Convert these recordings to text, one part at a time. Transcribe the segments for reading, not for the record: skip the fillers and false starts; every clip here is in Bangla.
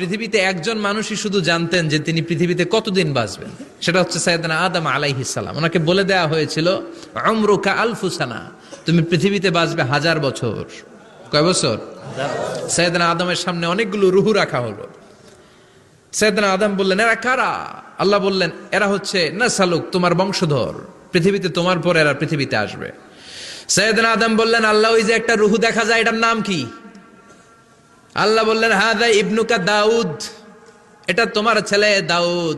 পৃথিবীতে একজন মানুষই শুধু জানতেন যে তিনি পৃথিবীতে কতদিন বাঁচবেন, সেটা হচ্ছে সাইয়েদনা আদম আলাইহিস সালাম। ওনাকে বলে দেওয়া হয়েছিল উমরুকা আলফু সানা, তুমি পৃথিবীতে বাঁচবে 1000 বছর। কয় বছর? সাইয়েদনা আদমের সামনে অনেকগুলো রুহু রাখা হলো। সাইয়েদনা আদম বললেন, এরা কারা? আল্লাহ বললেন, এরা হচ্ছে নাসালুক, তোমার বংশধর, পৃথিবীতে তোমার পর এরা পৃথিবীতে আসবে। সাইয়েদনা আদম বললেন, আল্লাহ ওই যে একটা রুহু দেখা যায়, এটার নাম কি? আল্লাহ বললেন, হাদা ইবনুকা দাউদ, এটা তোমার ছেলে দাউদ,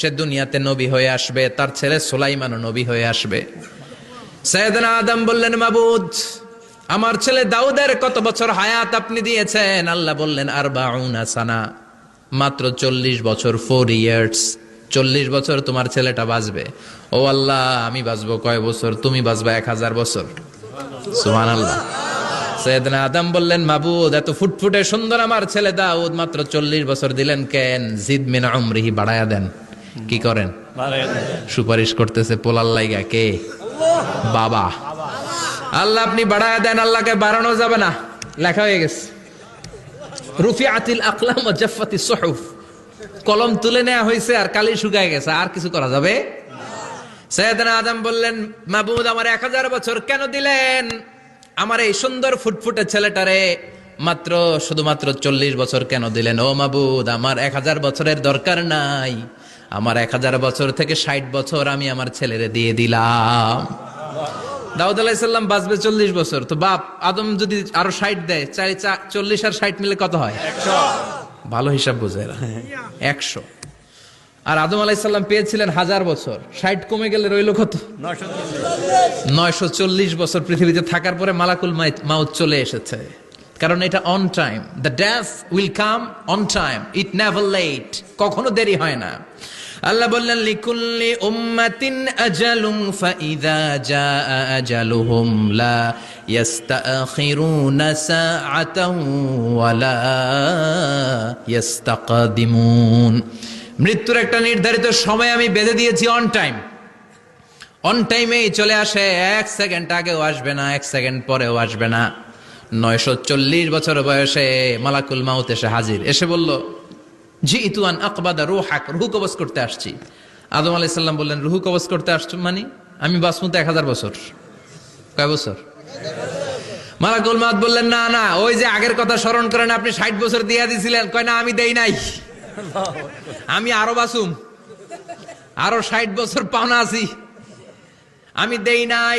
সে দুনিয়াতে নবী হয়ে আসবে, তার ছেলে সুলাইমানও নবী হয়ে আসবে। সাইয়েদনা আদম বললেন, মাবুদ, আমার ছেলে দাউদের কত বছর হায়াত আপনি দিয়েছেন? আল্লাহ বললেন, 40 সানা, মাত্র 40 বছর, 4 ইয়ার্স, 40 বছর তোমার ছেলেটা বাঁচবে। ও আল্লাহ, আমি বাঁচবো কয় বছর? তুমি বাঁচবা 1000 বছর। সুবহানাল্লাহ। সাইয়েদনা আদম বললেন, মাবুদ, এত ফুটফুটে সুন্দর আমার ছেলে দাউদ, মাত্র 40 বছর দিলেন কেন? জিদ মিন উমরিহি, বাড়ায়া দেন। কি করেন? সুপারিশ করতেছে পোলার লাইগা কে? বাবা। আল্লাহ আপনি বাড়ায়া দেন। আল্লাহকে বাড়ানো যাবে না, লেখা হয়ে গেছে। রুফিআতিল আকলাম ওয়া জাফফাতিস সুহুফ, কলম তুলে নেওয়া হয়েছে আর কালি শুকায় গেছে, আর কিছু করা যাবে? সাইয়েদনা আদম বললেন, মাবুদ, আমার 1000 বছর কেন দিলেন? আমার এই সুন্দর ফুটফুটে ছেলেটারে মাত্র শুধুমাত্র 40 বছর কেন দিলেন? ও মাবুদ, আমার 1000 বছরের দরকার নাই, আমার 1000 বছর থেকে 60 বছর আমি আমার ছেলেরে দিয়ে দিলাম। দাউদ আলাইহিস সালাম বাঁচবে 40 বছর, তো বাপ আদম যদি আরো 60 দেয়, 40 আর 60 মিলে কত হয়? 100। ভালো হিসাব বোঝে এরা, 100। আর আদম আলাইহিস সালাম পেয়েছিলেন 1000 বছর, 60 কমে গেলে রইল কত? 940 বছর পৃথিবীতে থাকার পরে মালাকুল মাউত চলে এসেছে। কারণ এটা on time, the death will come on time, it never late, কখনো দেরি হয় না। আল্লাহ বললেন, লিকুল্লি উম্মাতিন আজালুন ফাইযা জাআ আজালুহুম লা ইস্তাখিরুনা সাআতান ওয়া লা ইস্তাকদিমুন। মৃত্যুর একটা নির্ধারিত সময় আমি বেঁধে দিয়েছি, অন টাইম, অন টাইমেই চলে আসে, 1 সেকেন্ড আগেও আসবে না, 1 সেকেন্ড পরেও আসবে না। 940 বছর বয়সে মালাকুল মাউত এসে হাজির, এসে বলল, জিইতু আন আকবাদা রূহাক, রূহ কবজ করতে আসছি। আদম আলাইহিস সালাম বললেন, রূহ কবজ করতে আসছো মানে? আমি বাঁচবো তো 1000 বছর। কয় বছর? মালাকুল মাউত বললেন, না না, ওই যে আগের কথা স্মরণ করেন, আপনি 60 বছর দিয়া দিছিলেন। কয় না, আমি দেই নাই, আমি আরো বাঁচুম, আরো 60 বছর পাওনা আছি, আমি দেই নাই।